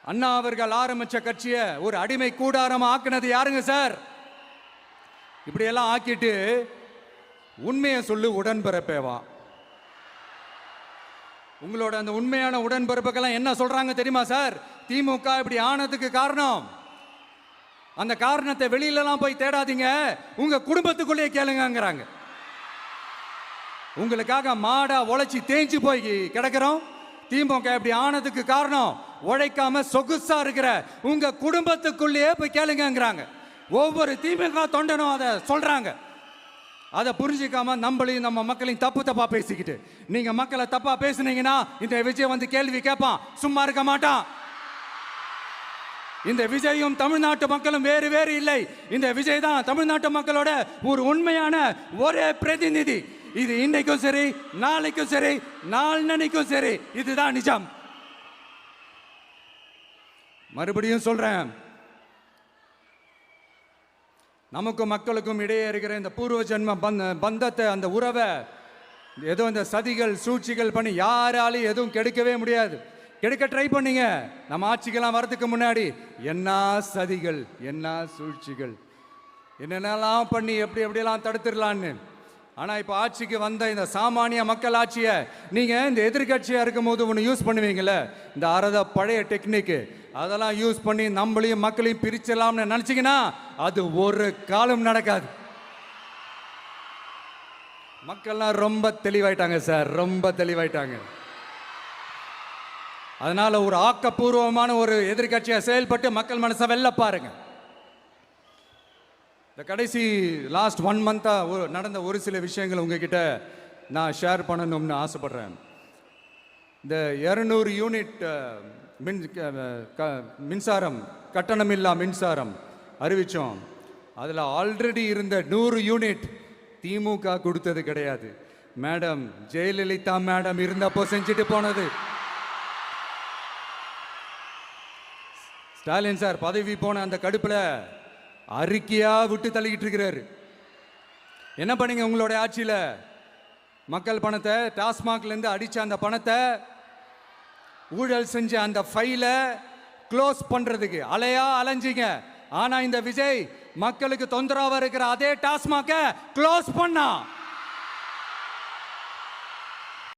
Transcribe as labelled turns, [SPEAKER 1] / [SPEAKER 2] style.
[SPEAKER 1] அண்ணா அவர்கள் ஆரம்பிச்ச கட்சியை ஒரு அடிமை கூடாரம் ஆக்குனது யாருங்க சார்? இப்படியெல்லாம் ஆக்கிட்டு உண்மையை சொல்லு உடன்பிறப்பேவா. உங்களோட அந்த உண்மையான உடன்பிறப்புக்கெல்லாம் என்ன சொல்றாங்க தெரியுமா சார்? திமுக இப்படி ஆனதுக்கு காரணம், அந்த காரணத்தை வெளியிலலாம் போய் தேடாதீங்க, உங்க குடும்பத்துக்குள்ளேயே கேளுங்கிறாங்க. உங்களுக்காக மாடா உழைச்சி தேஞ்சு போய் கிடக்கிறோம். திமுக இப்படி ஆனதுக்கு காரணம் உழைக்காம சொகுசா இருக்கிற உங்க குடும்பத்துக்குள்ளேயே போய் கேளுங்கிறாங்க. ஒவ்வொரு திமுக தொண்டனும் அதை சொல்றாங்க. அதை புரிஞ்சிக்காம நம்மளையும் நம்ம மக்களையும் தப்பா பேசிக்கிட்டு, நீங்க மக்களை தப்பா பேசுனீங்கன்னா இந்த விஜய் வந்து கேள்வி கேட்பான், சும்மா இருக்க மாட்டான். இந்த விஜயும் தமிழ்நாட்டு மக்களும் வேறு வேறு இல்லை. இந்த விஜய் தான் தமிழ்நாட்டு மக்களோட ஒரு உண்மையான ஒரே பிரதிநிதி. இது இன்னைக்கும் சரி, நாளைக்கும் சரி, நாளன்னைக்கும் சரி, இதுதான் நிஜம். மறுபடியும் சொல்றேன், நமக்கும் மக்களுக்கும் இடையே இருக்கிற இந்த பூர்வ ஜென்ம பந்தத்தை, அந்த உறவை ஏதோ இந்த சதிகள் சூழ்ச்சிகள் பண்ணி யாராலையும் எதுவும் கெடுக்கவே முடியாது. கெடுக்க ட்ரை பண்ணீங்க. நம்ம ஆட்சிக்கெல்லாம் வரதுக்கு முன்னாடி என்ன சதிகள், என்ன சூழ்ச்சிகள், என்னென்னலாம் பண்ணி எப்படியெல்லாம் தடுத்துடலான்னு. ஆனால் இப்போ ஆட்சிக்கு வந்த இந்த சாமானிய மக்கள் ஆட்சியை நீங்கள் இந்த எதிர்கட்சியாக இருக்கும் போது ஒன்று யூஸ் பண்ணுவீங்களே, இந்த பழைய டெக்னிக்கு, அதெல்லாம் யூஸ் பண்ணி நம்மளையும் மக்களையும் பிரிச்சலாம்னு நினச்சிங்கன்னா அது ஒரு காலம் நடக்காது. மக்கள்லாம் ரொம்ப தெளிவாயிட்டாங்க சார், ரொம்ப தெளிவாயிட்டாங்க. அதனால ஒரு ஆக்கப்பூர்வமான ஒரு எதிர்கட்சியை செயல்பட்டு மக்கள் மனசை வெல்ல பாருங்க. இந்த கடைசி லாஸ்ட் 1 மந்த்தா நடந்த ஒரு சில விஷயங்கள் உங்ககிட்ட நான் ஷேர் பண்ணணும்னு ஆசைப்படுறேன். இந்த 200 யூனிட் மின்சாரம், கட்டணமில்லா மின்சாரம் அறிவிச்சோம். அதில் ஆல்ரெடி இருந்த 100 யூனிட் திமுக கொடுத்தது கிடையாது. மேடம் ஜெயலலிதா மேடம் இருந்தப்போ செஞ்சுட்டு போனது. ஸ்டாலின் சார் பதவி போன அந்த கடுப்புல அறிக்கையா விட்டு தள்ளிக்கிட்டு இருக்கிறாரு. என்ன பண்ணீங்க உங்களுடைய ஆட்சியில? மக்கள் பணத்தை, டாஸ்மாக்ல இருந்து அடிச்ச அந்த பணத்தை, ஊழல் செஞ்ச அந்த ஃபைலை க்ளோஸ் பண்றதுக்கு அலையா அலைஞ்சிங்க. ஆனா இந்த விஜய் மக்களுக்கு தொந்தரவா இருக்கிற அதே டாஸ்மாக க்ளோஸ் பண்ணா.